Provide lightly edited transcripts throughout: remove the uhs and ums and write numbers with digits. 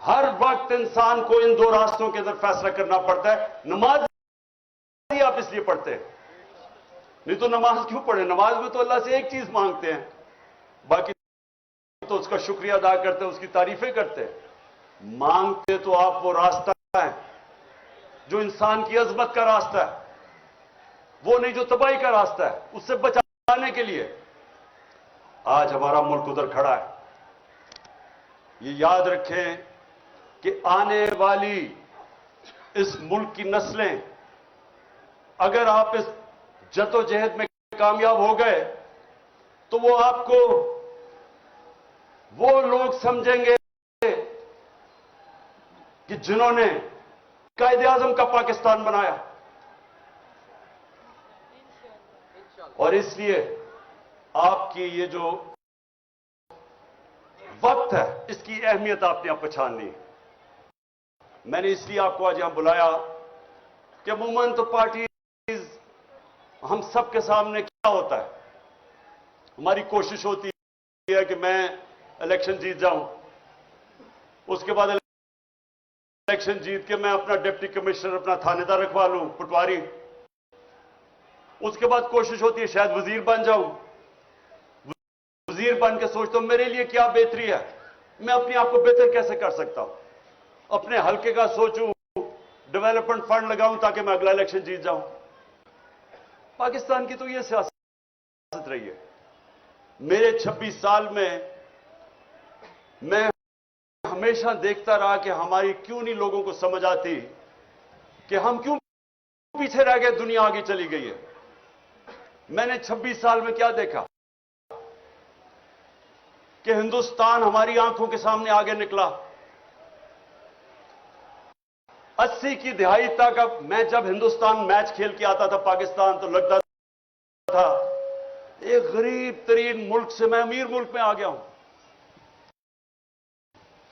ہر وقت انسان کو ان دو راستوں کے اندر فیصلہ کرنا پڑتا ہے. نماز ہی آپ اس لیے پڑھتے ہیں, نہیں تو نماز کیوں پڑھیں؟ نماز میں تو اللہ سے ایک چیز مانگتے ہیں, باقی تو اس کا شکریہ ادا کرتے ہیں, اس کی تعریفیں کرتے ہیں. مانگتے تو آپ وہ راستہ ہے جو انسان کی عظمت کا راستہ ہے, وہ نہیں جو تباہی کا راستہ ہے. اس سے بچانے کے لیے آج ہمارا ملک ادھر کھڑا ہے. یہ یاد رکھیں کہ آنے والی اس ملک کی نسلیں, اگر آپ اس جدوجہد میں کامیاب ہو گئے تو وہ آپ کو وہ لوگ سمجھیں گے کہ جنہوں نے قائد اعظم کا پاکستان بنایا. اور اس لیے آپ کی یہ جو وقت ہے اس کی اہمیت آپ نے اب پہچاننی. میں نے اس لیے آپ کو آج یہاں بلایا کہ عموماً تو پارٹیز ہم سب کے سامنے کیا ہوتا ہے, ہماری کوشش ہوتی ہے کہ میں الیکشن جیت جاؤں, اس کے بعد الیکشن جیت کے میں اپنا ڈپٹی کمشنر, اپنا تھانے دار رکھوا لوں, پٹواری. اس کے بعد کوشش ہوتی ہے شاید وزیر بن جاؤں. وزیر بن کے سوچتا ہوں میرے لیے کیا بہتری ہے, میں اپنے آپ کو بہتر کیسے کر سکتا ہوں. اپنے حلقے کا سوچوں, ڈیولپمنٹ فنڈ لگاؤں تاکہ میں اگلا الیکشن جیت جاؤں. پاکستان کی تو یہ سیاست رہی ہے. میرے 26 سال میں ہمیشہ دیکھتا رہا کہ ہماری کیوں نہیں لوگوں کو سمجھ آتی کہ ہم کیوں پیچھے رہ گئے, دنیا آگے چلی گئی ہے. میں نے 26 سال میں کیا دیکھا کہ ہندوستان ہماری آنکھوں کے سامنے آگے نکلا. 80 کی دہائی تک میں جب ہندوستان میچ کھیل کے آتا تھا پاکستان تو لگتا تھا ایک غریب ترین ملک سے میں امیر ملک میں آ گیا ہوں.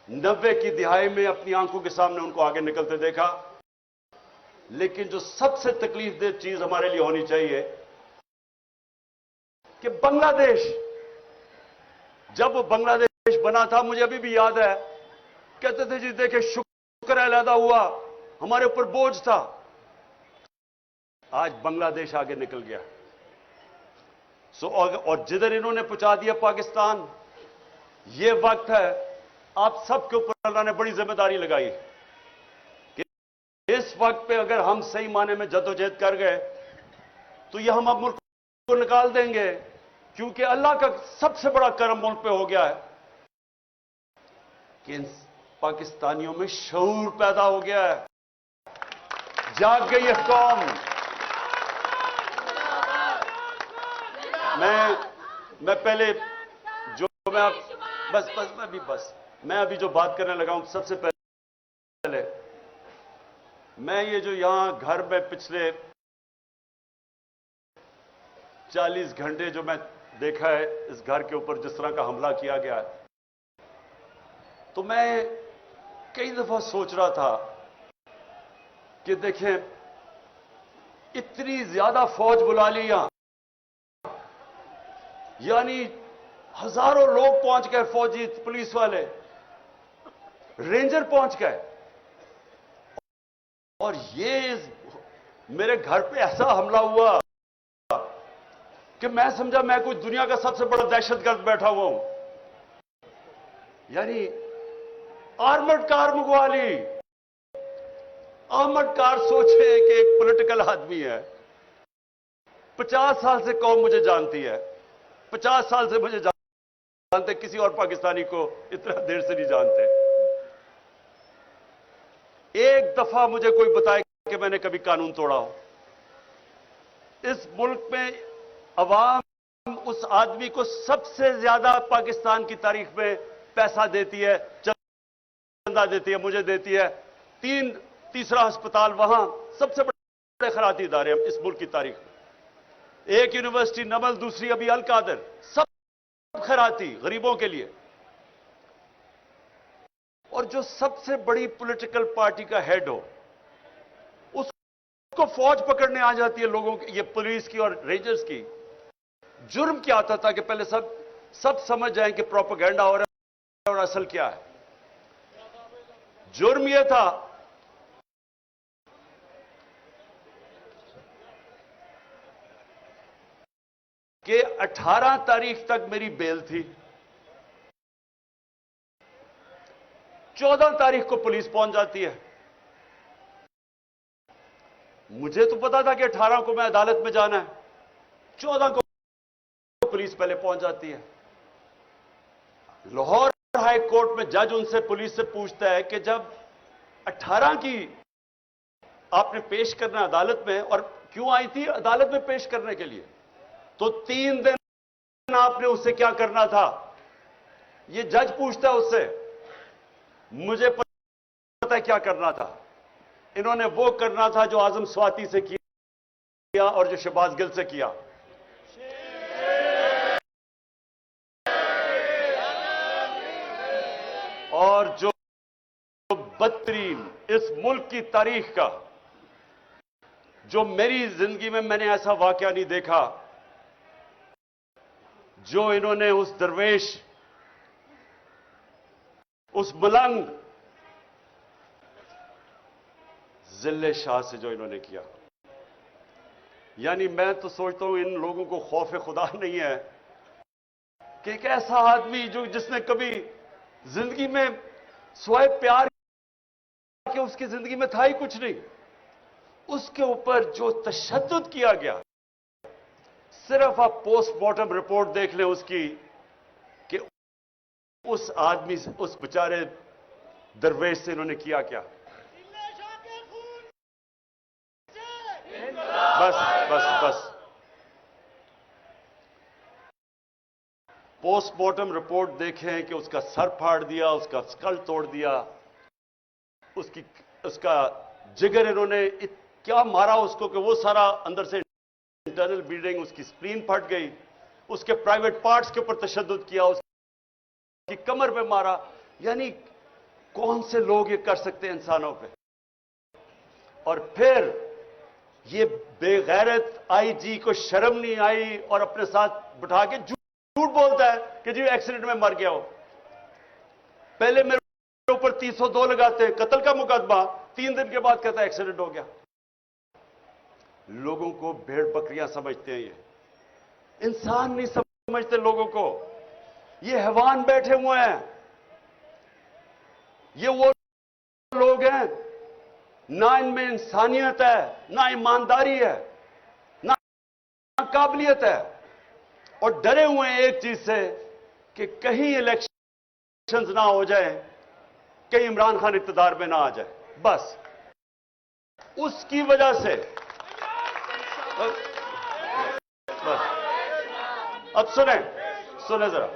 90 کی دہائی میں اپنی آنکھوں کے سامنے ان کو آگے نکلتے دیکھا. لیکن جو سب سے تکلیف دہ چیز ہمارے لیے ہونی چاہیے کہ بنگلہ دیش, جب وہ بنگلہ دیش بنا تھا مجھے ابھی بھی یاد ہے, کہتے تھے جی دیکھیں شکر علیحدہ ہوا, ہمارے اوپر بوجھ تھا. آج بنگلہ دیش آگے نکل گیا. اور جدھر انہوں نے پہنچا دیا پاکستان, یہ وقت ہے آپ سب کے اوپر اللہ نے بڑی ذمہ داری لگائی کہ اس وقت پہ اگر ہم صحیح معنی میں جدوجہد کر گئے تو یہ ہم اب ملک کو نکال دیں گے, کیونکہ اللہ کا سب سے بڑا کرم ملک پہ ہو گیا ہے کہ ان پاکستانیوں میں شعور پیدا ہو گیا ہے, جاگ گئی ہے قوم. میں پہلے جو میں ابھی جو بات کرنے لگا ہوں, سب سے پہلے میں یہ جو یہاں گھر میں پچھلے 40 گھنٹے جو میں دیکھا ہے اس گھر کے اوپر جس طرح کا حملہ کیا گیا ہے, تو میں کئی دفعہ سوچ رہا تھا کہ دیکھیں اتنی زیادہ فوج بلا لی یہاں, یعنی ہزاروں لوگ پہنچ گئے, فوجی, پولیس والے, رینجر پہنچ گئے, اور یہ میرے گھر پہ ایسا حملہ ہوا کہ میں سمجھا میں کوئی دنیا کا سب سے بڑا دہشت گرد بیٹھا ہوا ہوں. یعنی آرمڈ کار منگوا لی. آرمڈ کار سوچے کہ ایک پولیٹیکل آدمی ہے, 50 سال سے قوم مجھے جانتی ہے, 50 سال سے مجھے جانتے, کسی اور پاکستانی کو اتنا دیر سے نہیں جانتے. ایک دفعہ مجھے کوئی بتائے کہ میں نے کبھی قانون توڑا ہو. اس ملک میں عوام اس آدمی کو سب سے زیادہ پاکستان کی تاریخ میں پیسہ دیتی ہے, چندہ دیتی ہے, مجھے دیتی ہے. تیسرا ہسپتال وہاں, سب سے بڑے خیراتی ادارے اس ملک کی تاریخ میں. ایک یونیورسٹی نمل, دوسری ابھی القادر, سب خیراتی غریبوں کے لیے. اور جو سب سے بڑی پولیٹیکل پارٹی کا ہیڈ ہو اس کو فوج پکڑنے آ جاتی ہے لوگوں کی, یہ پولیس کی اور رینجرز کی. جرم کیا آتا تھا کہ پہلے سب سمجھ جائیں کہ پروپیگنڈا ہو رہا ہے اور اصل کیا ہے. جرم یہ تھا کہ 18 تاریخ تک میری بیل تھی، 14 تاریخ کو پولیس پہنچ جاتی ہے۔ مجھے تو پتا تھا کہ 18 کو میں عدالت میں جانا ہے، 14 کو پولیس پہلے پہنچ جاتی ہے۔ لاہور ہائی کورٹ میں جج ان سے پولیس سے پوچھتا ہے کہ جب 18 کی آپ نے پیش کرنا عدالت میں، اور کیوں آئی تھی عدالت میں پیش کرنے کے لیے، تو 3 دن آپ نے اس سے کیا کرنا تھا؟ یہ جج پوچھتا ہے اس سے۔ مجھے پتا ہے کیا کرنا تھا، انہوں نے وہ کرنا تھا جو اعظم سواتی سے کیا اور جو شہباز گل سے کیا۔ اور جو بدترین اس ملک کی تاریخ کا، جو میری زندگی میں نے ایسا واقعہ نہیں دیکھا، جو انہوں نے اس درویش، اس ملنگ ذل شاہ سے جو انہوں نے کیا۔ یعنی میں تو سوچتا ہوں ان لوگوں کو خوف خدا نہیں ہے کہ ایک ایسا آدمی جس نے کبھی زندگی میں سوائے پیار کہ اس کی زندگی میں تھا ہی کچھ نہیں، اس کے اوپر جو تشدد کیا گیا، صرف آپ پوسٹ مارٹم رپورٹ دیکھ لیں اس کی، کہ اس آدمی سے، اس بیچارے درویش سے انہوں نے کیا کیا۔ بس بس بس پوسٹ مارٹم رپورٹ دیکھیں کہ اس کا سر پھاڑ دیا، اس کا اسکل توڑ دیا، اس کا جگر انہوں نے کیا مارا اس کو کہ وہ سارا اندر سے انٹرنل بلیڈنگ، اس کی سپلین پھٹ گئی، اس کے پرائیویٹ پارٹس کے اوپر تشدد کیا، اس کی کمر پہ مارا۔ یعنی کون سے لوگ یہ کر سکتے ہیں انسانوں پہ؟ اور پھر یہ بے غیرت آئی جی کو شرم نہیں آئی اور اپنے ساتھ بٹھا کے جھوٹ بولتا ہے کہ جی ایکسیڈنٹ میں مر گیا ہو۔ پہلے میرے اوپر 302 لگاتے ہیں، قتل کا مقدمہ، 3 دن کے بعد کہتا ہے ایکسیڈنٹ ہو گیا۔ لوگوں کو بھیڑ بکریاں سمجھتے ہیں، یہ انسان نہیں سمجھتے لوگوں کو، یہ حیوان بیٹھے ہوئے ہیں۔ یہ وہ لوگ ہیں نہ ان میں انسانیت ہے، نہ ایمانداری ہے، نہ قابلیت ہے، اور ڈرے ہوئے ہیں ایک چیز سے کہ کہیں الیکشنز نہ ہو جائے، کہیں عمران خان اقتدار میں نہ آ جائے۔ بس اس کی وجہ سے اب سنیں ذرا،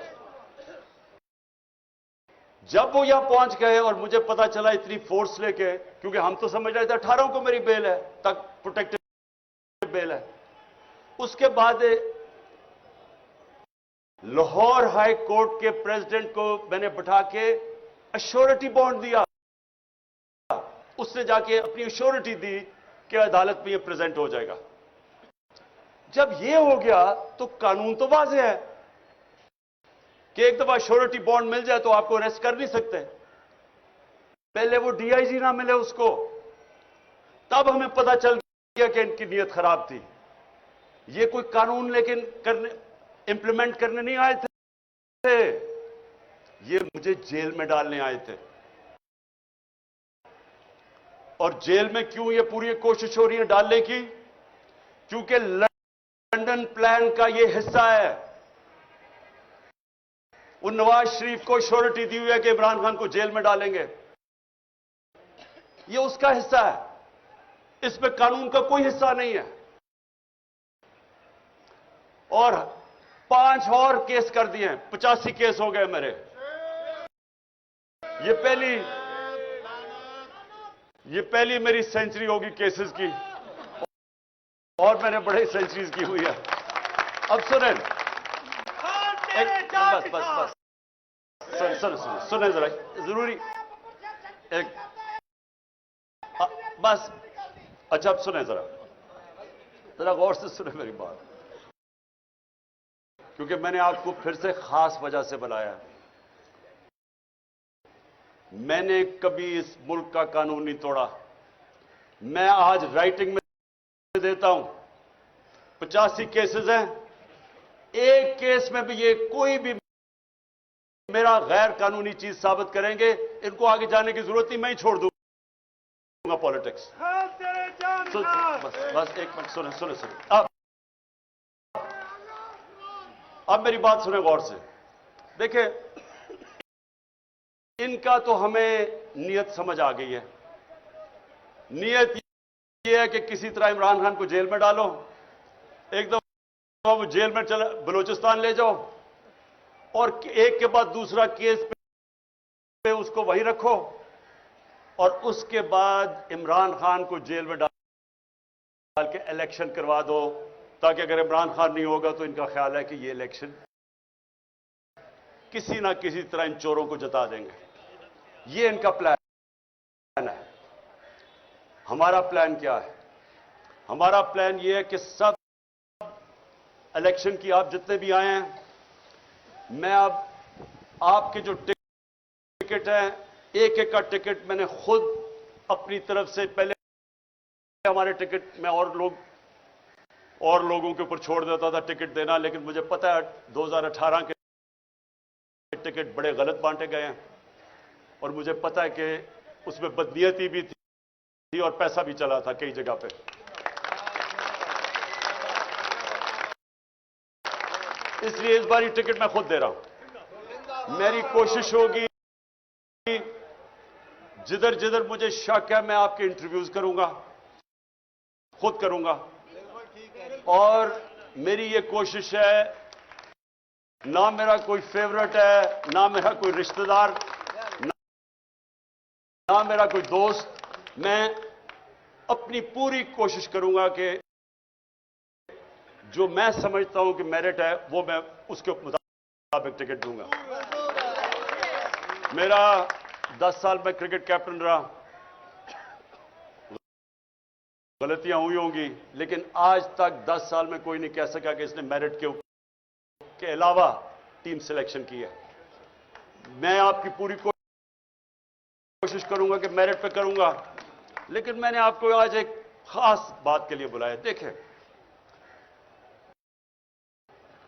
جب وہ یہاں پہنچ گئے اور مجھے پتا چلا اتنی فورس لے کے، کیونکہ ہم تو سمجھ رہے تھے 18 کو میری بیل ہے، تک پروٹیکٹڈ بیل ہے۔ اس کے بعد لاہور ہائی کورٹ کے پریزیڈنٹ کو میں نے بٹھا کے ایشورٹی بانڈ دیا، اس نے جا کے اپنی ایشورٹی دی کہ عدالت میں یہ پریزنٹ ہو جائے گا۔ جب یہ ہو گیا تو قانون تو واضح ہے کہ ایک دفعہ ایشورٹی بانڈ مل جائے تو آپ کو اریسٹ کر نہیں سکتے۔ پہلے وہ ڈی آئی جی نہ ملے اس کو، تب ہمیں پتا چل گیا کہ ان کی نیت خراب تھی۔ یہ کوئی قانون لیکن امپلیمنٹ کرنے نہیں آئے تھے، یہ مجھے جیل میں ڈالنے آئے تھے۔ اور جیل میں کیوں یہ پوری کوشش ہو رہی ہے ڈالنے کی؟ کیونکہ لنڈن پلان کا یہ حصہ ہے۔ وہ نواز شریف کو شورٹی دی ہوئی ہے کہ عمران خان کو جیل میں ڈالیں گے، یہ اس کا حصہ ہے، اس میں قانون کا کوئی حصہ نہیں ہے۔ اور 5 اور کیس کر دیے، 85 کیس ہو گئے میرے۔ یہ پہلی میری سینچری ہوگی کیسز کی، اور میں نے بڑے سینچریز کی ہوئی ہے۔ اب سنیں، سنیں ذرا، ضروری بس اچھا اب سنیں ذرا غور سے سنیں میری بات، کیونکہ میں نے آپ کو پھر سے خاص وجہ سے بلایا ہے۔ میں نے کبھی اس ملک کا قانون نہیں توڑا. میں آج رائٹنگ میں دیتا ہوں 85 کیسز ہیں. ایک کیس میں بھی یہ کوئی بھی میرا غیر قانونی چیز ثابت کریں گے, ان کو آگے جانے کی ضرورت نہیں, میں ہی چھوڑ دوں گا پالیٹکس. بس ایک منٹ سنیں. اب میری بات سنیں غور سے. دیکھیں, ان کا تو ہمیں نیت سمجھ آ گئی ہے. نیت یہ ہے کہ کسی طرح عمران خان کو جیل میں ڈالو, ایک دفعہ وہ جیل میں بلوچستان لے جاؤ, اور ایک کے بعد دوسرا کیس پہ اس کو وہیں رکھو, اور اس کے بعد عمران خان کو جیل میں ڈال کے الیکشن کروا دو, تاکہ اگر عمران خان نہیں ہوگا تو ان کا خیال ہے کہ یہ الیکشن کسی نہ کسی طرح ان چوروں کو جتا دیں گے. یہ ان کا پلان ہے. ہمارا پلان کیا ہے؟ ہمارا پلان یہ ہے کہ سب الیکشن کی آپ جتنے بھی آئے ہیں, میں اب آپ کے جو ٹکٹ ہیں, ایک ایک کا ٹکٹ میں نے خود اپنی طرف سے, پہلے ہمارے ٹکٹ میں اور لوگوں کے اوپر چھوڑ دیتا تھا ٹکٹ دینا, لیکن مجھے پتا ہے 2018 کے ٹکٹ بڑے غلط بانٹے گئے ہیں, اور مجھے پتا ہے کہ اس میں بدنیتی بھی تھی اور پیسہ بھی چلا تھا کئی جگہ پہ. اس لیے اس باری ٹکٹ میں خود دے رہا ہوں. میری کوشش ہوگی جدھر جدھر مجھے شک ہے میں آپ کے انٹرویوز کروں گا, خود کروں گا. اور میری یہ کوشش ہے, نہ میرا کوئی فیورٹ ہے, نہ میرا کوئی رشتہ دار, نہ میرا کوئی دوست. میں اپنی پوری کوشش کروں گا کہ جو میں سمجھتا ہوں کہ میرٹ ہے وہ میں اس کے مطابق ٹکٹ دوں گا. میرا 10 سال میں کرکٹ کیپٹن رہا, غلطیاں ہوئی ہوں گی, لیکن آج تک 10 سال میں کوئی نہیں کہہ سکا کہ اس نے میرٹ کے علاوہ ٹیم سلیکشن کی ہے. میں آپ کی پوری کوشش کروں گا کہ میرٹ پہ کروں گا, لیکن میں نے آپ کو آج ایک خاص بات کے لیے بلایا. دیکھیں,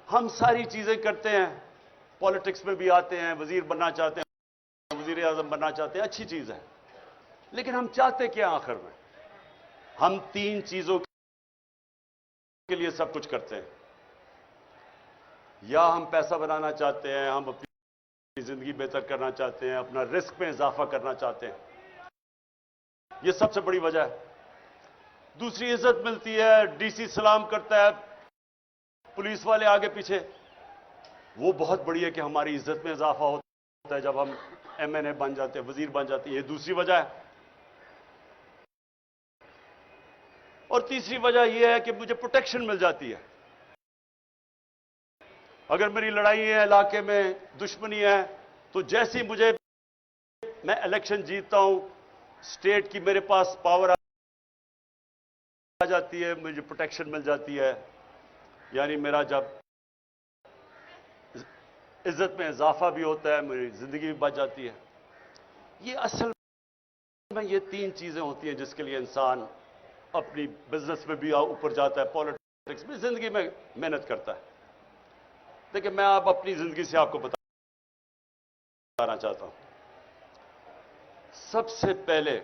ہم ساری چیزیں کرتے ہیں, پالیٹکس میں بھی آتے ہیں, وزیر بننا چاہتے ہیں, وزیر اعظم بننا چاہتے ہیں, اچھی چیز ہے, لیکن ہم چاہتے کیا آخر میں؟ ہم 3 چیزوں کے لیے سب کچھ کرتے ہیں. یا ہم پیسہ بنانا چاہتے ہیں, ہم اپنی زندگی بہتر کرنا چاہتے ہیں, اپنا رزق میں اضافہ کرنا چاہتے ہیں, یہ سب سے بڑی وجہ ہے. دوسری عزت ملتی ہے, ڈی سی سلام کرتا ہے, پولیس والے آگے پیچھے, وہ بہت بڑی ہے کہ ہماری عزت میں اضافہ ہوتا ہے جب ہم ایم این اے بن جاتے ہیں, وزیر بن جاتے ہیں. یہ دوسری وجہ ہے. اور تیسری وجہ یہ ہے کہ مجھے پروٹیکشن مل جاتی ہے. اگر میری لڑائی ہے, علاقے میں دشمنی ہے, تو جیسی میں الیکشن جیتتا ہوں, اسٹیٹ کی میرے پاس پاور آ جاتی ہے, مجھے پروٹیکشن مل جاتی ہے. یعنی میرا جب عزت میں اضافہ بھی ہوتا ہے, میری زندگی بھی بچ جاتی ہے. یہ اصل میں یہ 3 چیزیں ہوتی ہیں جس کے لیے انسان اپنی بزنس میں بھی اوپر جاتا ہے, پالیٹکس میں, زندگی میں محنت کرتا ہے. دیکھیں, میں آپ اپنی زندگی سے آپ کو بتانا چاہتا ہوں. سب سے پہلے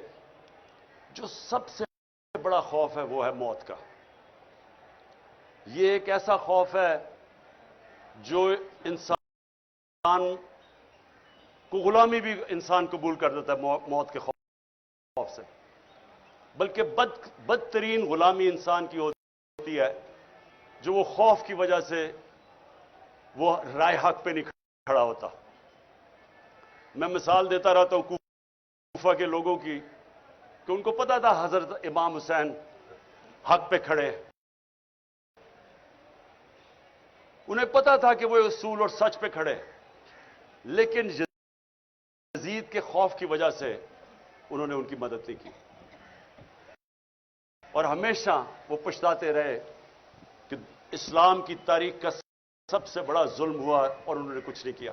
جو سب سے بڑا خوف ہے وہ ہے موت کا. یہ ایک ایسا خوف ہے جو انسان کو غلامی بھی انسان قبول کر دیتا ہے موت کے خوف سے. بلکہ بدترین غلامی انسان کی ہوتی ہے جو وہ خوف کی وجہ سے وہ رائے حق پہ نہیں کھڑا ہوتا. میں مثال دیتا رہتا ہوں کوفہ کے لوگوں کی, کہ ان کو پتا تھا حضرت امام حسین حق پہ کھڑے, انہیں پتا تھا کہ وہ اصول اور سچ پہ کھڑے, لیکن یزید کے خوف کی وجہ سے انہوں نے ان کی مدد نہیں کی, اور ہمیشہ وہ پچھتاتے رہے کہ اسلام کی تاریخ کا سب سے بڑا ظلم ہوا اور انہوں نے کچھ نہیں کیا.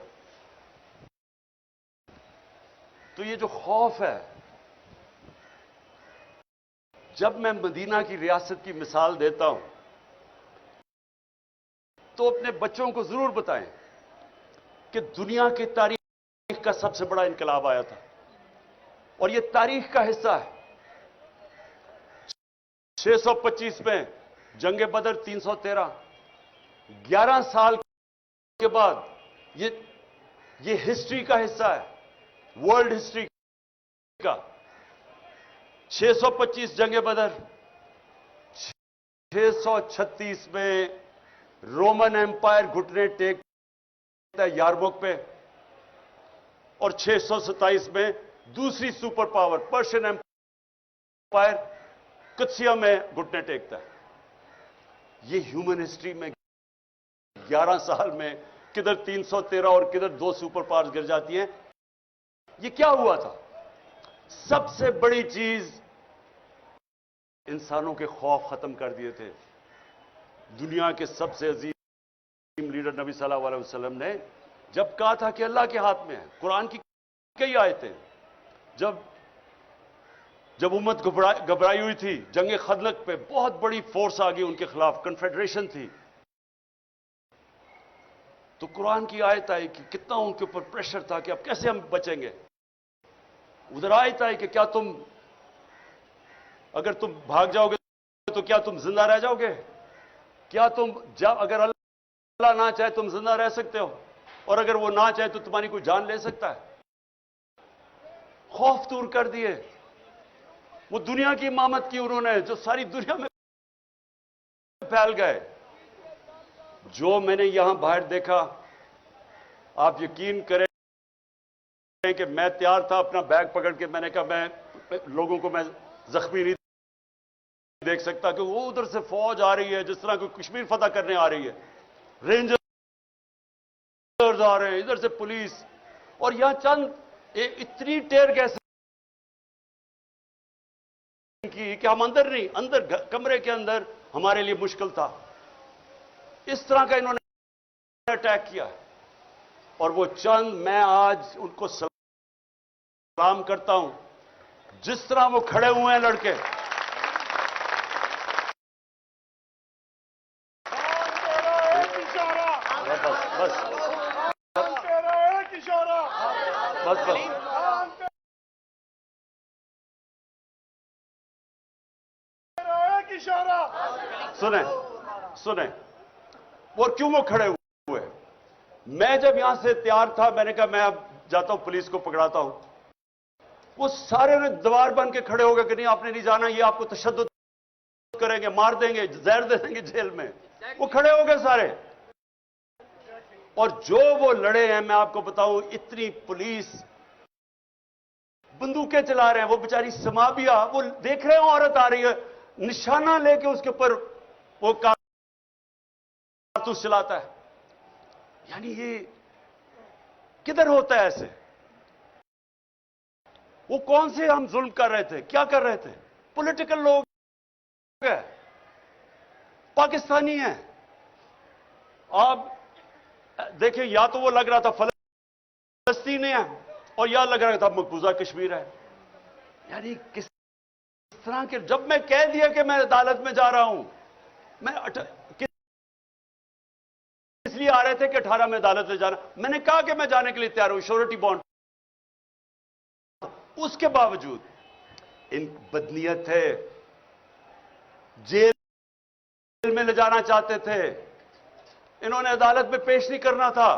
تو یہ جو خوف ہے، جب میں مدینہ کی ریاست کی مثال دیتا ہوں تو اپنے بچوں کو ضرور بتائیں کہ دنیا کی تاریخ کا سب سے بڑا انقلاب آیا تھا اور یہ تاریخ کا حصہ ہے۔ 625 میں جنگ بدر، 313، 11 سال کے بعد یہ ہسٹری کا حصہ ہے، ورلڈ ہسٹری کا۔ 625 جنگ بدر، 636 میں رومن ایمپائر گھٹنے ٹیکتا ہے یارموک پہ، اور 627 میں دوسری سپر پاور پرشین ایمپائر قدسیہ میں گھٹنے ٹیکتا ہے۔ یہ ہیومن ہسٹری میں 11 سال میں کدھر 313 اور کدھر 2 سپر پاورز گر جاتی ہیں۔ یہ کیا ہوا تھا؟ سب سے بڑی چیز، انسانوں کے خوف ختم کر دیے تھے۔ دنیا کے سب سے عظیم لیڈر نبی صلی اللہ علیہ وسلم نے جب کہا تھا کہ اللہ کے ہاتھ میں ہے، قرآن کی کئی آیتیں، جب امت گھبرائی ہوئی تھی جنگ خندق پہ، بہت بڑی فورس آ گئی ان کے خلاف، کنفیڈریشن تھی، تو قرآن کی آیت آئی کہ کتنا ان کے اوپر پریشر تھا کہ اب کیسے ہم بچیں گے۔ ادھر آیت آئی کہ کیا تم، اگر تم بھاگ جاؤ گے تو کیا تم زندہ رہ جاؤ گے؟ کیا تم اگر اللہ نہ چاہے تم زندہ رہ سکتے ہو، اور اگر وہ نہ چاہے تو تمہاری کوئی جان لے سکتا ہے؟ خوف دور کر دیے۔ وہ دنیا کی امامت کی انہوں نے، جو ساری دنیا میں پھیل گئے۔ جو میں نے یہاں باہر دیکھا، آپ یقین کریں کہ میں تیار تھا اپنا بیگ پکڑ کے، میں نے کہا میں لوگوں کو میں زخمی نہیں دیکھ سکتا، کہ وہ ادھر سے فوج آ رہی ہے جس طرح کوئی کشمیر فتح کرنے آ رہی ہے، رینجرز آ رہے ہیں، ادھر سے پولیس، اور یہاں چند اتنی ٹیئر گیس کی کہ ہم اندر نہیں، اندر کمرے کے اندر ہمارے لیے مشکل تھا۔ اس طرح کا انہوں نے اٹیک کیا، اور وہ چند، میں آج ان کو سلام کرتا ہوں، جس طرح وہ کھڑے ہوئے ہیں لڑکے۔ سنیں اور کیوں وہ کھڑے ہوئے؟ میں جب یہاں سے تیار تھا، میں نے کہا میں اب جاتا ہوں پولیس کو پکڑاتا ہوں، وہ سارے نے دیوار بن کے کھڑے ہو گئے کہ نہیں آپ نے نہیں جانا، یہ آپ کو تشدد کریں گے، مار دیں گے، زہر دے دیں گے جیل میں۔ وہ کھڑے ہو گئے سارے، اور جو وہ لڑے ہیں، میں آپ کو بتاؤں، اتنی پولیس بندوقیں چلا رہے ہیں، وہ بیچاری سمابیہ، وہ دیکھ رہے ہیں عورت آ رہی ہے، نشانہ لے کے اس کے اوپر وہ کارتوس چلاتا ہے۔ یعنی یہ کدھر ہوتا ہے ایسے؟ وہ کون سے ہم ظلم کر رہے تھے؟ کیا کر رہے تھے؟ پولیٹیکل لوگ ہیں، پاکستانی ہیں۔ آپ دیکھیں، یا تو وہ لگ رہا تھا فلسطین ہے، اور یا لگ رہا تھا مقبوضہ کشمیر ہے۔ یعنی کس طرح کے، جب میں کہہ دیا کہ میں عدالت میں جا رہا ہوں، میں اس لیے آ رہے تھے کہ 18 میں عدالت میں جانا، میں نے کہا کہ میں جانے کے لیے تیار ہوں، شورٹی بانڈ، اس کے باوجود ان بدنیت ہے، جیل میں لے جانا چاہتے تھے، انہوں نے عدالت میں پیش نہیں کرنا تھا۔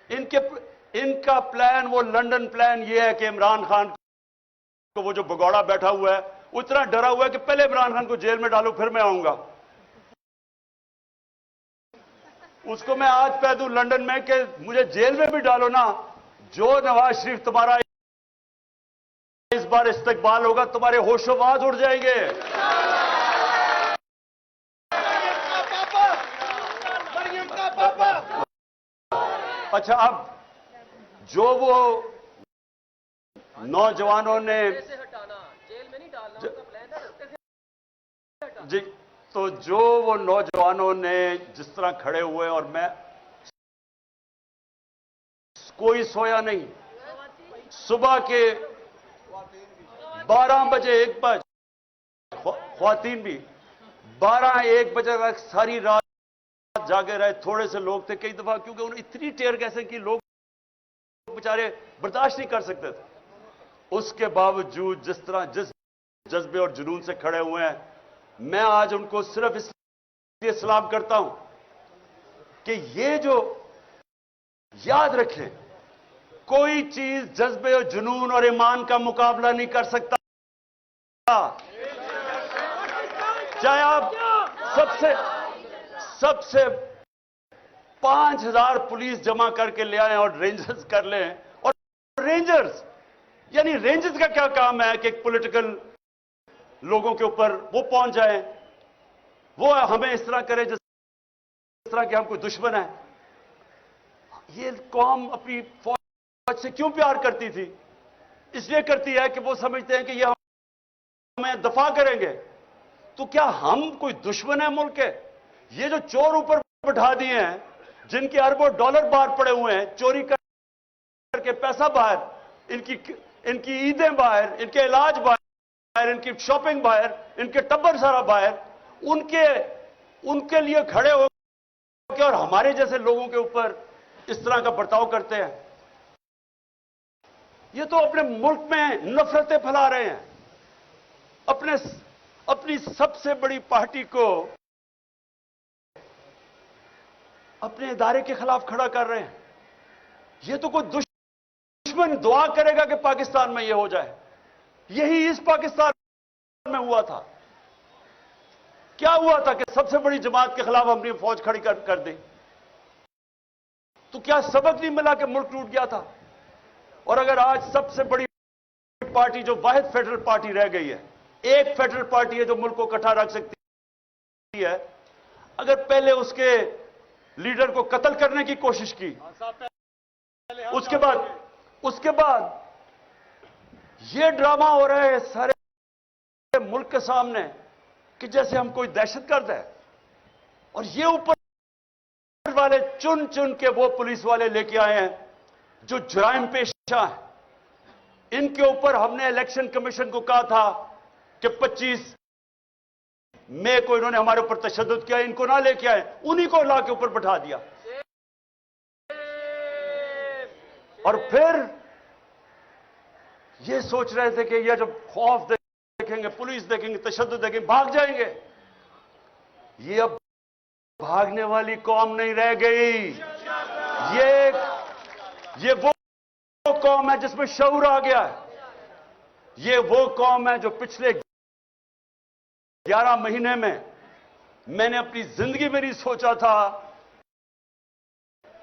ان کا پلان، وہ لنڈن پلان یہ ہے کہ عمران خان کو، وہ جو بگوڑا بیٹھا ہوا ہے، وہ اتنا ڈرا ہوا ہے کہ پہلے عمران خان کو جیل میں ڈالو پھر میں آؤں گا۔ اس کو میں آج کہہ دوں لنڈن میں کہ مجھے جیل میں بھی ڈالو نا، جو نواز شریف تمہارا اس بار استقبال ہوگا، تمہارے ہوش و واز اڑ جائیں گے۔ اچھا، اب جو وہ نوجوانوں نے، جی، تو جو وہ نوجوانوں نے جس طرح کھڑے ہوئے، اور میں، کوئی سویا نہیں، صبح کے 12 بجے 1 بجے خواتین بھی 12-1 بجے تک ساری رات جاگے رہے. تھوڑے سے لوگ تھے کئی دفعہ, کیونکہ انہیں اتنی ٹیئر گیسیں کی لوگ بیچارے برداشت نہیں کر سکتے تھے. اس کے باوجود جس طرح جس جذبے اور جنون سے کھڑے ہوئے ہیں, میں آج ان کو صرف اس لیے سلام کرتا ہوں کہ یہ جو یاد رکھیں, کوئی چیز جذبے اور جنون اور ایمان کا مقابلہ نہیں کر سکتا. چاہے آپ سب سے 5,000 پولیس جمع کر کے لے آئیں اور رینجرز کر لیں, اور رینجرز یعنی رینجرز کا کیا کام ہے کہ ایک پولیٹیکل لوگوں کے اوپر وہ پہنچ جائیں, وہ ہمیں اس طرح کرے جس طرح کہ ہم کوئی دشمن ہے. یہ قوم اپنی فوج سے کیوں پیار کرتی تھی؟ اس لیے کرتی ہے کہ وہ سمجھتے ہیں کہ یہ ہمیں دفاع کریں گے. تو کیا ہم کوئی دشمن ہے ملک کے؟ یہ جو چور اوپر بٹھا دیے ہیں, جن کے اربوں ڈالر باہر پڑے ہوئے ہیں, چوری کر کے پیسہ باہر, ان کی عیدیں باہر, ان کے علاج باہر, ان کی شاپنگ باہر, ان کے ٹبر سارا باہر, ان کے لیے کھڑے ہو کے اور ہمارے جیسے لوگوں کے اوپر اس طرح کا برتاؤ کرتے ہیں. یہ تو اپنے ملک میں نفرتیں پھیلا رہے ہیں, اپنی سب سے بڑی پارٹی کو اپنے ادارے کے خلاف کھڑا کر رہے ہیں. یہ تو کوئی دشمن دعا کرے گا کہ پاکستان میں یہ ہو جائے. یہی اس پاکستان میں ہوا تھا. کیا ہوا تھا کہ سب سے بڑی جماعت کے خلاف ہم نے فوج کھڑی کر دی. تو کیا سبق نہیں ملا کہ ملک ٹوٹ گیا تھا؟ اور اگر آج سب سے بڑی پارٹی جو واحد فیڈرل پارٹی رہ گئی ہے, ایک فیڈرل پارٹی ہے جو ملک کو اکٹھا رکھ سکتی ہے, اگر پہلے اس کے لیڈر کو قتل کرنے کی کوشش کی, اس کے بعد یہ ڈرامہ ہو رہا ہے سارے ملک کے سامنے کہ جیسے ہم کوئی دہشت گرد ہے, اور یہ اوپر والے چن کے وہ پولیس والے لے کے آئے ہیں جو جرائم پیشہ ہیں. ان کے اوپر ہم نے الیکشن کمیشن کو کہا تھا کہ 25 مئی کو انہوں نے ہمارے اوپر تشدد کیا, ان کو نہ لے کے آئے, انہی کو لا کے اوپر بٹھا دیا. اور پھر یہ سوچ رہے تھے کہ یہ جب خوف دیکھیں گے, پولیس دیکھیں گے, تشدد دیکھیں گے, بھاگ جائیں گے. یہ اب بھاگنے والی قوم نہیں رہ گئی. یہ وہ قوم ہے جس میں شعور آ گیا ہے. یہ وہ قوم ہے جو پچھلے 11 مہینے میں نے اپنی زندگی میں نہیں سوچا تھا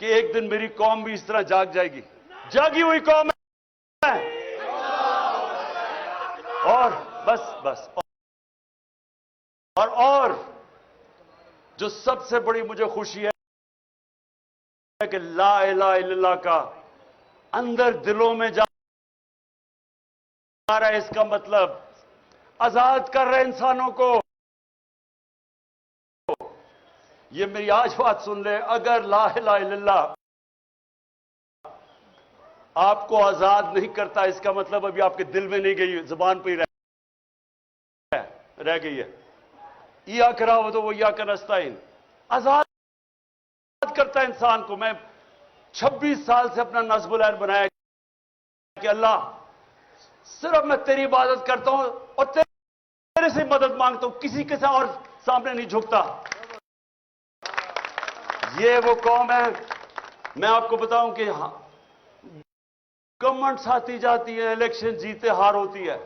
کہ ایک دن میری قوم بھی اس طرح جاگ جائے گی. جاگی ہوئی قوم ہے. اور بس اور جو سب سے بڑی مجھے خوشی ہے کہ لا الہ الا اللہ کا اندر دلوں میں جا رہا ہے. اس کا مطلب آزاد کر رہے انسانوں کو. یہ میری آج بات سن لے, اگر لا الہ الا اللہ آپ کو آزاد نہیں کرتا, اس کا مطلب ابھی آپ کے دل میں نہیں گئی, زبان پہ ہی رہ گئی ہے. ایاک نعبد و ایاک نستعین آزاد کرتا ہے انسان کو. میں 26 سال سے اپنا نصب العین بنایا کہ اللہ صرف میں تیری عبادت کرتا ہوں اور تیرے سے مدد مانگتا ہوں, کسی کے اور سامنے نہیں جھکتا. یہ وہ قوم ہے. میں آپ کو بتاؤں کہ گورنمنٹ آتی جاتی ہے, الیکشن جیتے ہار ہوتی ہے,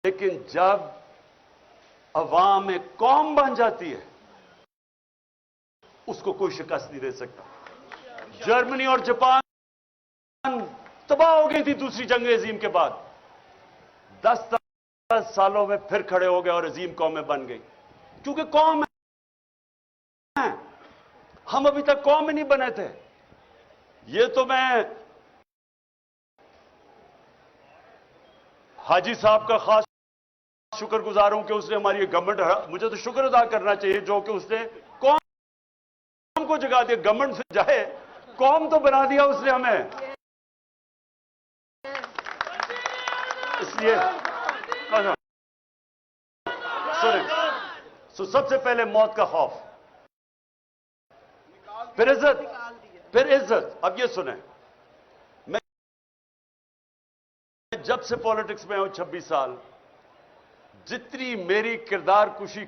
لیکن جب عوام ایک قوم بن جاتی ہے اس کو کوئی شکست نہیں دے سکتا. جرمنی اور جاپان تباہ ہو گئی تھی دوسری جنگ عظیم کے بعد, 10 سالوں میں پھر کھڑے ہو گئے اور عظیم قومیں بن گئی, کیونکہ قوم ہے. ہم ابھی تک قوم ہی نہیں بنے تھے. یہ تو میں حاجی صاحب کا خاص شکر گزار ہوں کہ اس نے ہماری گورنمنٹ, مجھے تو شکر ادا کرنا چاہیے جو کہ اس نے قوم کو جگا دیا. گورنمنٹ سے جائے, قوم تو بنا دیا اس نے ہمیں. اس لیے سنیں، سب سے پہلے موت کا خوف، پھر عزت، پھر عزت۔ اب یہ سنیں، میں جب سے پالیٹکس میں ہوں 26 سال، جتنی میری کردار کشی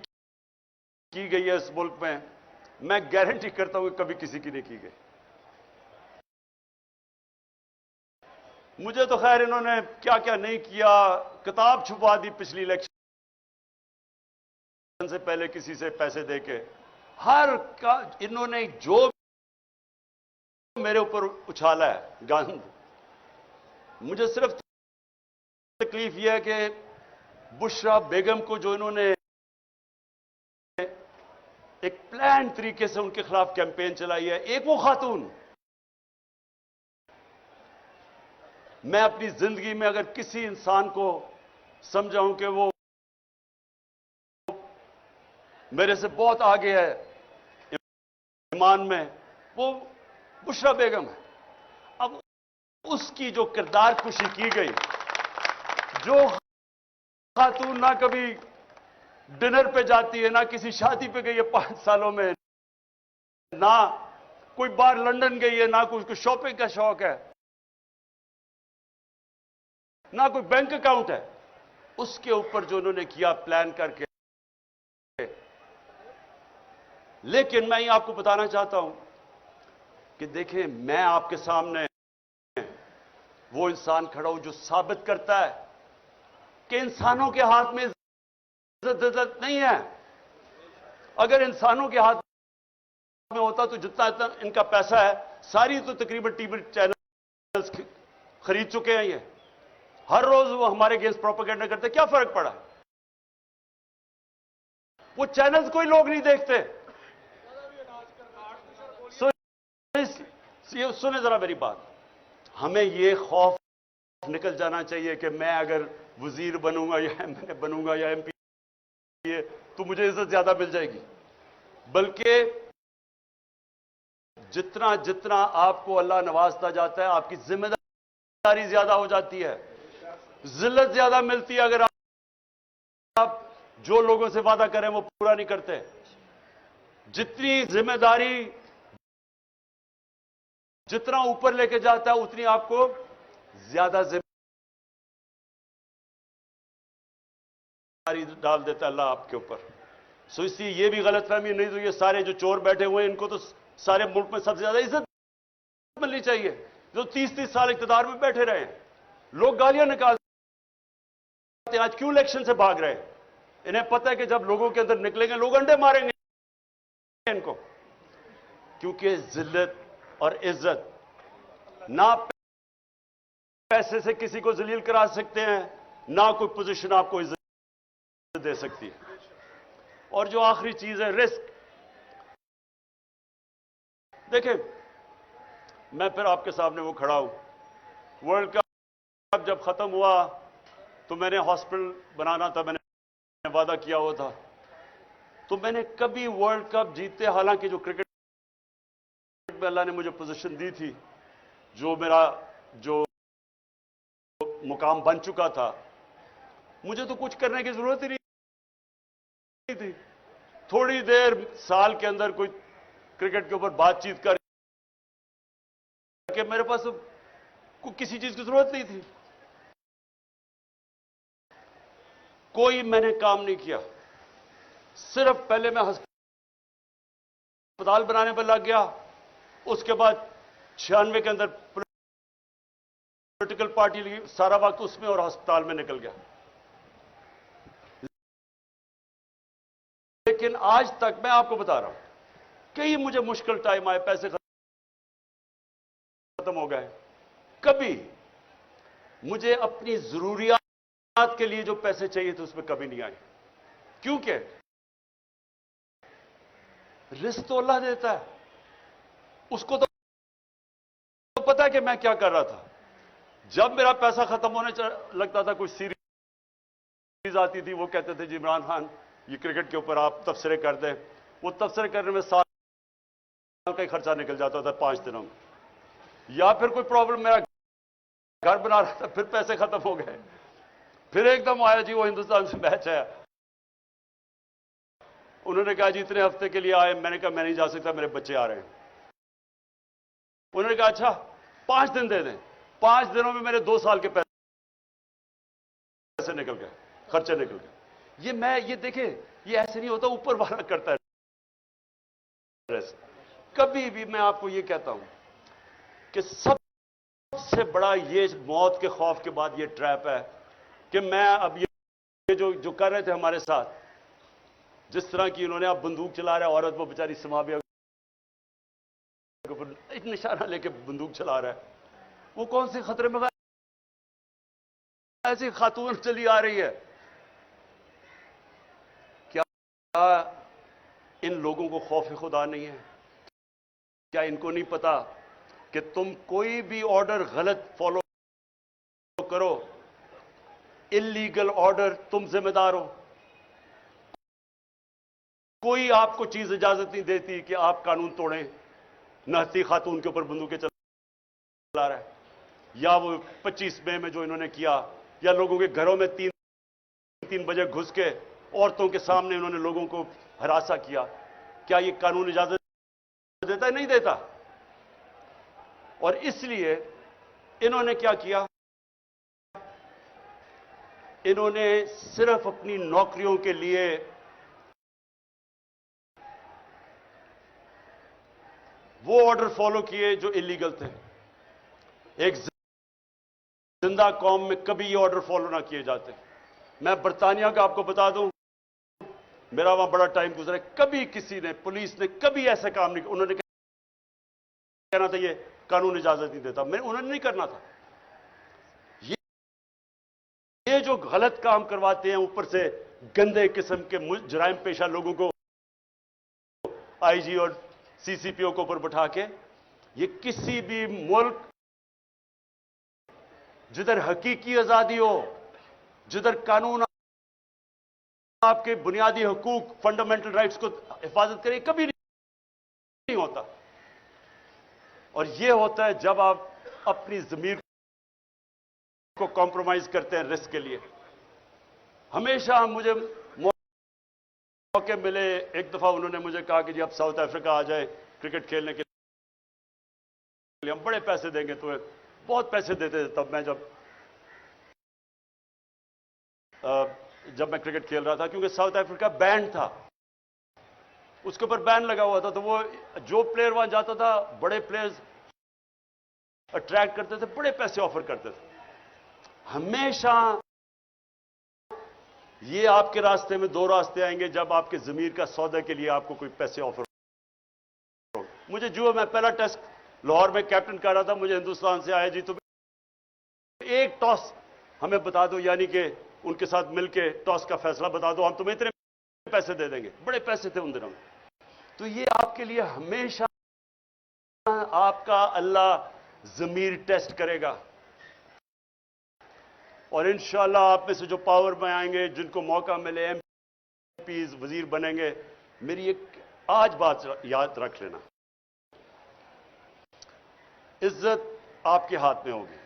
کی گئی ہے اس ملک میں گارنٹی کرتا ہوں کہ کبھی کسی کی نہیں کی گئی۔ مجھے تو خیر انہوں نے کیا کیا نہیں کیا، کتاب چھپوا دی پچھلی الیکشن سے پہلے کسی سے پیسے دے کے، انہوں نے جو میرے اوپر اچھالا ہے گند، مجھے صرف تکلیف یہ ہے کہ بشرا بیگم کو جو انہوں نے ایک پلان طریقے سے ان کے خلاف کیمپین چلائی ہے، ایک وہ خاتون، میں اپنی زندگی میں اگر کسی انسان کو سمجھا ہوں کہ وہ میرے سے بہت آگے ہے ایمان میں، وہ بشرا بیگم ہے۔ اب اس کی جو کردار کشی کی گئی، جو خاتون نہ کبھی ڈنر پہ جاتی ہے، نہ کسی شادی پہ گئی ہے 5 سالوں میں، نہ کوئی بار لندن گئی ہے، نہ کوئی شاپنگ کا شوق ہے، نہ کوئی بینک اکاؤنٹ ہے، اس کے اوپر جو انہوں نے کیا پلان کر کے۔ لیکن میں یہ آپ کو بتانا چاہتا ہوں کہ دیکھیں، میں آپ کے سامنے وہ انسان کھڑا ہوں جو ثابت کرتا ہے کہ انسانوں کے ہاتھ میں عزت نہیں ہے۔ اگر انسانوں کے ہاتھ میں ہوتا تو جتنا ان کا پیسہ ہے، ساری تو تقریباً ٹی وی چینلز خرید چکے ہیں۔ یہ ہر روز وہ ہمارے اگینسٹ پروپیگنڈا کرتے، کیا فرق پڑا؟ وہ چینلز کوئی لوگ نہیں دیکھتے۔ سنیں ذرا میری بات، ہمیں یہ خوف نکل جانا چاہیے کہ میں اگر وزیر بنوں گا یا ایم ایل اے بنوں گا یا ایم پی تو مجھے عزت زیادہ مل جائے گی، بلکہ جتنا جتنا آپ کو اللہ نوازتا جاتا ہے، آپ کی ذمہ داری زیادہ ہو جاتی ہے، ذلت زیادہ ملتی ہے اگر آپ جو لوگوں سے وعدہ کریں وہ پورا نہیں کرتے۔ جتنی ذمہ داری جتنا اوپر لے کے جاتا ہے، اتنی آپ کو زیادہ ذمہ داری ڈال دیتا ہے اللہ آپ کے اوپر۔ سو اس لیے یہ بھی غلط فہمی نہیں تو یہ سارے جو چور بیٹھے ہوئے ہیں، ان کو تو سارے ملک میں سب سے زیادہ عزت ملنی چاہیے، جو 30 سال اقتدار میں بیٹھے رہے ہیں۔ لوگ گالیاں نکالتے ہیں، آج کیوں الیکشن سے بھاگ رہے ہیں؟ انہیں پتہ ہے کہ جب لوگوں کے اندر نکلیں گے لوگ انڈے ماریں گے ان کو، کیونکہ ذلت اور عزت نہ پیسے سے کسی کو ذلیل کرا سکتے ہیں، نہ کوئی پوزیشن آپ کو عزت دے سکتی ہے۔ اور جو آخری چیز ہے رسک، دیکھیں میں پھر آپ کے سامنے وہ کھڑا ہوں، ورلڈ کپ جب ختم ہوا تو میں نے ہاسپٹل بنانا تھا، میں نے وعدہ کیا ہوا تھا، تو میں نے کبھی ورلڈ کپ جیتے، حالانکہ جو کرکٹ میں اللہ نے مجھے پوزیشن دی تھی، جو میرا جو مقام بن چکا تھا، مجھے تو کچھ کرنے کی ضرورت ہی نہیں تھی۔ تھوڑی دیر سال کے اندر کوئی کرکٹ کے اوپر بات چیت کر کے میرے پاس کسی چیز کی ضرورت نہیں تھی، کوئی میں نے کام نہیں کیا، صرف پہلے میں ہسپتال بنانے پر لگ گیا، اس کے بعد 96 کے اندر پولیٹیکل پارٹی لگی، سارا وقت اس میں اور ہسپتال میں نکل گیا۔ لیکن آج تک میں آپ کو بتا رہا ہوں، کئی مجھے مشکل ٹائم آئے، پیسے ختم ہو گئے، کبھی مجھے اپنی ضروریات کے لیے جو پیسے چاہیے تھے اس میں کبھی نہیں آئے، کیونکہ رزق تو اللہ دیتا ہے، اس کو تو پتا ہے کہ میں کیا کر رہا تھا۔ جب میرا پیسہ ختم ہونے لگتا تھا، کوئی سیریز آتی تھی، وہ کہتے تھے جی عمران خان یہ کرکٹ کے اوپر آپ تبصرے کر دیں، وہ تبصرے کرنے میں سال کا ہی خرچہ نکل جاتا تھا 5 دنوں میں، یا پھر کوئی پرابلم، میرا گھر بنا رہا تھا، پھر پیسے ختم ہو گئے، پھر ایک دم آیا جی وہ ہندوستان سے میچ ہے. انہوں نے کہا جی اتنے ہفتے کے لیے آئے. میں نے کہا میں نہیں جا سکتا, میرے بچے آ رہے ہیں. انہوں نے کہا اچھا 5 دن دے دیں. 5 دنوں میں میرے 2 سال کے پیسے نکل گئے, خرچے نکل گئے. یہ دیکھیں, یہ ایسے نہیں ہوتا, اوپر والا کرتا ہے. کبھی بھی میں آپ کو یہ کہتا ہوں کہ سب سے بڑا یہ موت کے خوف کے بعد یہ ٹریپ ہے کہ میں اب یہ جو کر رہے تھے ہمارے ساتھ, جس طرح کی انہوں نے اب بندوق چلا رہا ہے, عورت وہ بیچاری سمابیہ ایک نشانہ لے کے بندوق چلا رہا ہے, وہ کون سے خطرے میں ایسی خاتون چلی آ رہی ہے. کیا ان لوگوں کو خوف خدا نہیں ہے؟ کیا ان کو نہیں پتا کہ تم کوئی بھی آرڈر غلط فالو کرو, اللیگل آرڈر, تم ذمہ دار ہو. کوئی آپ کو چیز اجازت نہیں دیتی کہ آپ قانون توڑیں. نہتی خاتون کے اوپر بندوقیں چلا رہا ہے, یا وہ 25 مئی میں جو انہوں نے کیا, یا لوگوں کے گھروں میں 3 بجے گھس کے عورتوں کے سامنے انہوں نے لوگوں کو ہراساں کیا. کیا یہ قانون اجازت دیتا ہے؟ نہیں دیتا. اور اس لیے انہوں نے کیا کیا, انہوں نے صرف اپنی نوکریوں کے لیے وہ آرڈر فالو کیے جو اللیگل تھے. ایک زندہ قوم میں کبھی یہ آرڈر فالو نہ کیے جاتے. میں برطانیہ کا آپ کو بتا دوں, میرا وہاں بڑا ٹائم گزرا ہے, کبھی کسی نے, پولیس نے کبھی ایسا کام نہیں کیا. انہوں نے کہنا تھا یہ قانون اجازت نہیں دیتا, انہوں نے نہیں کرنا تھا. یہ جو غلط کام کرواتے ہیں, اوپر سے گندے قسم کے جرائم پیشہ لوگوں کو آئی جی اور سی سی پی او کو اوپر بٹھا کے, یہ کسی بھی ملک جدھر حقیقی آزادی ہو, جدھر قانون آپ کے بنیادی حقوق, فنڈامنٹل رائٹس کو حفاظت کرے, کبھی نہیں ہوتا. اور یہ ہوتا ہے جب آپ اپنی ضمیر کو کمپرومائز کرتے ہیں رسک کے لیے. ہمیشہ مجھے موقع ملے, ایک دفعہ انہوں نے مجھے کہا کہ جی آپ ساؤتھ افریقہ آ جائیں کرکٹ کھیلنے کے لیے, ہم بڑے پیسے دیں گے تمہیں. بہت پیسے دیتے تھے تب میں جب میں کرکٹ کھیل رہا تھا, کیونکہ ساؤتھ افریقہ بینڈ تھا, اس کے اوپر بین لگا ہوا تھا. تو وہ جو پلیئر وہاں جاتا تھا, بڑے پلیئرز اٹریکٹ کرتے تھے, بڑے پیسے آفر کرتے تھے. ہمیشہ یہ آپ کے راستے میں 2 راستے آئیں گے جب آپ کے ضمیر کا سودا کے لیے آپ کو کوئی پیسے آفر ہو. مجھے جو میں پہلا ٹیسٹ لاہور میں کیپٹن کر رہا تھا, مجھے ہندوستان سے آیا جی تم ایک ٹاس ہمیں بتا دو, یعنی کہ ان کے ساتھ مل کے ٹاس کا فیصلہ بتا دو, ہم تمہیں اتنے پیسے دے دیں گے. بڑے پیسے تھے ان دنوں میں. تو یہ آپ کے لیے ہمیشہ آپ کا اللہ ضمیر ٹیسٹ کرے گا. اور انشاءاللہ آپ میں سے جو پاور میں آئیں گے, جن کو موقع ملے ایم پیز, وزیر بنیں گے, میری ایک آج بات یاد رکھ لینا, عزت آپ کے ہاتھ میں ہوگی.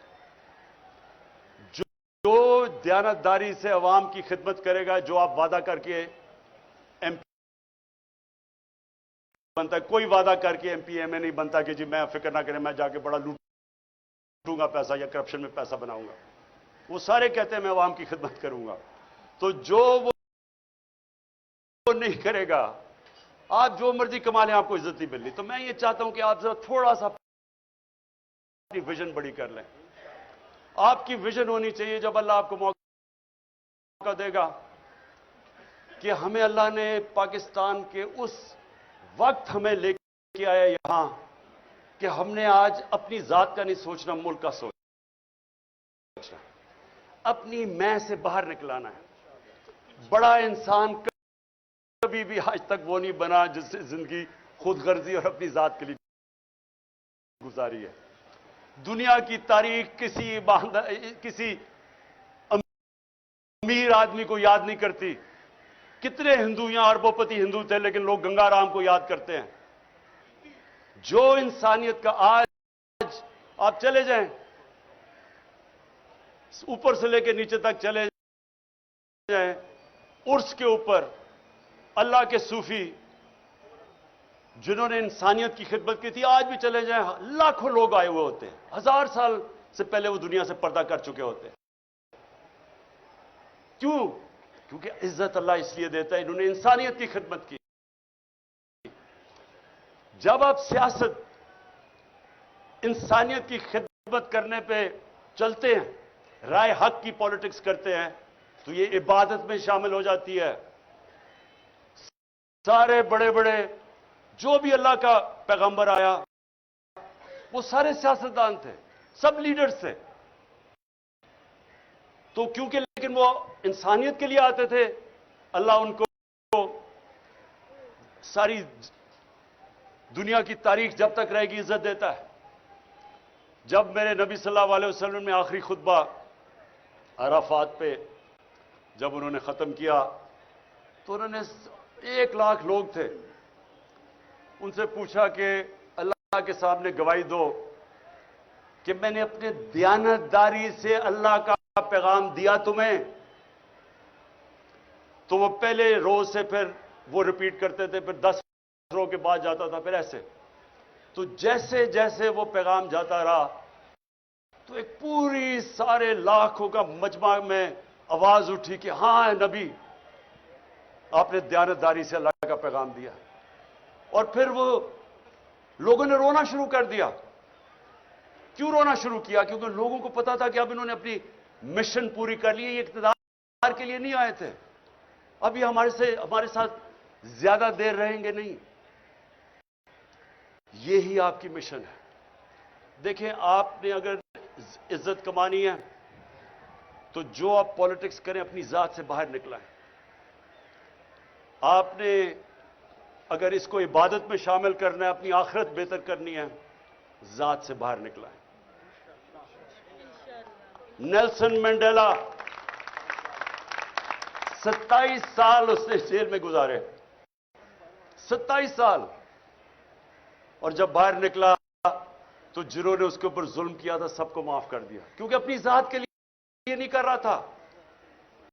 جو دیانتداری سے عوام کی خدمت کرے گا, جو آپ وعدہ کر کے ایم پی بنتا ہے, کوئی وعدہ کر کے ایم پی ایم اے نہیں بنتا کہ جی میں فکر نہ کریں, میں جا کے بڑا لوٹوں گا پیسہ یا کرپشن میں پیسہ بناؤں گا. وہ سارے کہتے ہیں میں عوام کی خدمت کروں گا. تو جو وہ نہیں کرے گا, آپ جو مرضی کما لیں, آپ کو عزت نہیں ملنی. تو میں یہ چاہتا ہوں کہ آپ ذرا تھوڑا سا اپنی ویژن بڑی کر لیں. آپ کی ویژن ہونی چاہیے, جب اللہ آپ کو موقع دے گا کہ ہمیں اللہ نے پاکستان کے اس وقت ہمیں لے کے آیا یہاں کہ ہم نے آج اپنی ذات کا نہیں سوچنا, ملک کا سوچنا, اپنی میں سے باہر نکلانا ہے. بڑا انسان کبھی بھی آج تک وہ نہیں بنا جس سے زندگی خود غرضی اور اپنی ذات کے لیے گزاری ہے. دنیا کی تاریخ کسی امیر آدمی کو یاد نہیں کرتی. کتنے ہندو یہاں اربوپتی ہندو تھے, لیکن لوگ گنگا رام کو یاد کرتے ہیں. جو انسانیت کا آج آپ چلے جائیں, اوپر سے لے کے نیچے تک چلے جائیں عرس کے اوپر اللہ کے صوفی جنہوں نے انسانیت کی خدمت کی تھی، آج بھی چلے جائیں لاکھوں لوگ آئے ہوئے ہوتے ہیں، 1000 سال سے پہلے وہ دنیا سے پردہ کر چکے ہوتے ہیں۔ کیوں؟ کیونکہ عزت اللہ اس لیے دیتا ہے، انہوں نے انسانیت کی خدمت کی۔ جب آپ سیاست انسانیت کی خدمت کرنے پہ چلتے ہیں، رائے حق کی پالیٹکس کرتے ہیں، تو یہ عبادت میں شامل ہو جاتی ہے۔ سارے بڑے بڑے جو بھی اللہ کا پیغمبر آیا وہ سارے سیاستدان تھے، سب لیڈرز تھے، تو کیونکہ لیکن وہ انسانیت کے لیے آتے تھے، اللہ ان کو ساری دنیا کی تاریخ جب تک رہے گی عزت دیتا ہے۔ جب میرے نبی صلی اللہ علیہ وسلم نے آخری خطبہ عرفات پہ جب انہوں نے ختم کیا تو انہوں نے 1 لاکھ لوگ تھے، ان سے پوچھا کہ اللہ کے سامنے گواہی دو کہ میں نے اپنے دیانتداری سے اللہ کا پیغام دیا تمہیں؟ تو وہ پہلے روز سے پھر وہ ریپیٹ کرتے تھے، پھر 10 روز کے بعد جاتا تھا، پھر ایسے۔ تو جیسے جیسے وہ پیغام جاتا رہا تو ایک پوری سارے لاکھوں کا مجمع میں آواز اٹھی کہ ہاں نبی، آپ نے دیانتداری سے اللہ کا پیغام دیا۔ اور پھر وہ لوگوں نے رونا شروع کر دیا۔ کیوں رونا شروع کیا؟ کیونکہ لوگوں کو پتا تھا کہ اب انہوں نے اپنی مشن پوری کر لی ہے، یہ اقتدار کے لیے نہیں آئے تھے، اب یہ ہمارے ساتھ زیادہ دیر رہیں گے نہیں۔ یہی آپ کی مشن ہے۔ دیکھیں، آپ نے اگر عزت کمانی ہے تو جو آپ پالیٹکس کریں اپنی ذات سے باہر نکلائیں۔ آپ نے اگر اس کو عبادت میں شامل کرنا ہے، اپنی آخرت بہتر کرنی ہے، ذات سے باہر نکلائیں۔ نیلسن منڈیلا 27 سال اس نے جیل میں گزارے، 27 سال، اور جب باہر نکلا تو جنہوں نے اس کے اوپر ظلم کیا تھا سب کو معاف کر دیا، کیونکہ اپنی ذات کے لیے نہیں کر رہا تھا،